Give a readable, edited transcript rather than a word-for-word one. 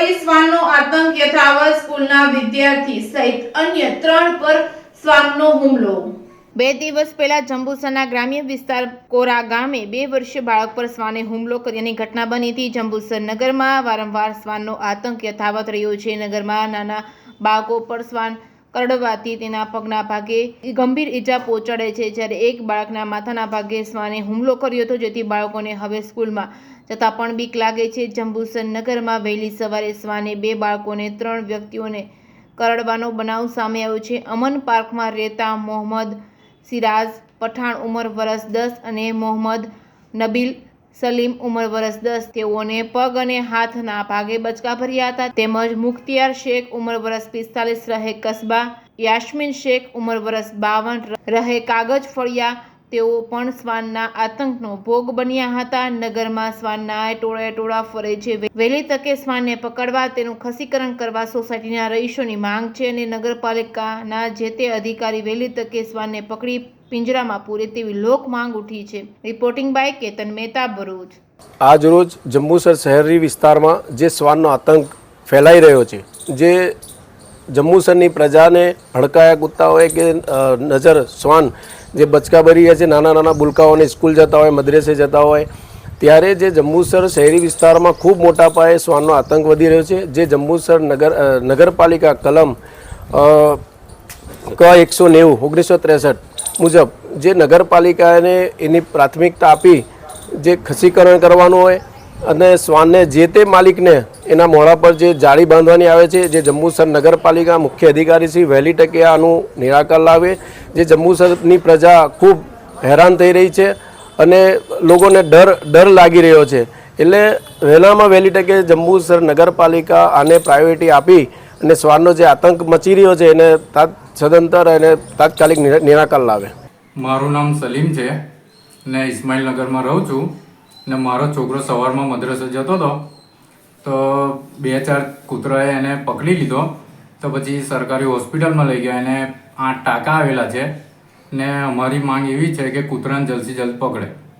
ફરી શ્વાનનો આતંક યથાવત, સ્કૂલના વિદ્યાર્થી સહિત અન્ય 3 પર શ્વાનનો હુમલો। 2 દિવસ પહેલા જંબુસરના ગ્રામ્ય વિસ્તાર કોરા ગામે 2 વર્ષીય બાળક પર શ્વાને હુમલો કર્યાની ઘટના બની હતી। જંબુસર નગરમાં વારંવાર શ્વાનનો આતંક યથાવત રહ્યો છે। નગરમાં નાના બાળકો પર શ્વાન કરડવાથી તેના પગના ભાગે ગંભીર ઈજા પહોંચાડે છે, જ્યારે એક બાળકના માથાના ભાગે શ્વાને હુમલો કર્યો હતો, જેથી બાળકોને હવે સ્કૂલમાં જતા પણ બીક લાગે છે। જંબુસર નગરમાં વહેલી સવારે શ્વાને 2 બાળકોને 3 વ્યક્તિઓને કરડવાનો બનાવ સામે આવ્યો છે। અમન પાર્કમાં રહેતા મોહમ્મદ સિરાજ પઠાણ ઉંમર વર્ષ 10 અને મોહમ્મદ નબીલ સલીમ ઉંમર વર્ષ 10 તેઓને પગ અને હાથના ભાગે બચકા ભર્યા હતા, તેમજ મુખ્તિયાર શેખ ઉંમર વર્ષ 45 રહે કસ્બા, યાસ્મીન શેખ ઉંમર વર્ષ 52 રહે કાગજ ફળિયા, તેઓ પણ શ્વાનના આતંકનો ભોગ બન્યા હતા। નગરમાં શ્વાનના ટોળા ફરે છે। વહેલી તકે શ્વાનને પકડવા તેનું ખસીકરણ કરવા સોસાયટીના રહીશોની માંગ છે અને નગરપાલિકાના જે તે અધિકારી વહેલી તકે શ્વાનને પકડી પિંજરામાં પૂરે તેવી લોક માંગ ઉઠી છે। Reporting by Ketan Mehta, Bharuch. આજ રોજ જંબુસર શહેરી વિસ્તારમાં જે શ્વાનનો આતંક ફેલાઈ રહ્યો છે, જે જંબુસરની પ્રજાને હડકાયા કૂદતા હોય કે નજર શ્વાન જે બચકા ભરી રહ્યા છે, નાના નાના બુલકાઓને સ્કૂલ જતા હોય, મદ્રેસે જતા હોય, ત્યારે જે જંબુસર શહેરી વિસ્તારમાં ખૂબ મોટા પાયે શ્વાનનો આતંક વધી રહ્યો છે। જે જંબુસર નગરપાલિકા કલમ ક 190 1963 મુજબ જે નગરપાલિકાને એની પ્રાથમિકતા આપી જે ખસીકરણ કરવાનું હોય અને શ્વાનને જે તે માલિકને એના મોઢા પર જે જાળી બાંધવાની આવે છે, જે જંબુસર નગરપાલિકા મુખ્ય અધિકારી શ્રી વહેલી તકે આનું નિરાકર લાવે। જે જંબુસરની પ્રજા ખૂબ હેરાન થઈ રહી છે અને લોકોને ડર લાગી રહ્યો છે, એટલે વહેલામાં વહેલી તકે જંબુસર નગરપાલિકા આને પ્રાયોરિટી આપી અને શ્વાનનો જે આતંક મચી રહ્યો છે એને સદંતર અને તાત્કાલિક નિરાકર લાવે। મારું નામ સલીમ છે ને ઇસ્માઇલનગરમાં રહું છું ને મારો છોકરો સવારમાં મદ્રસે જતો હતો તો 2-4 કૂતરાએ એને પકડી લીધો, તો પછી સરકારી હોસ્પિટલમાં લઈ ગયા, એને 8 ટાંકા આવેલા છે ને અમારી માંગ એવી છે કે કૂતરાને જલ્દથી જલ્દ પકડે।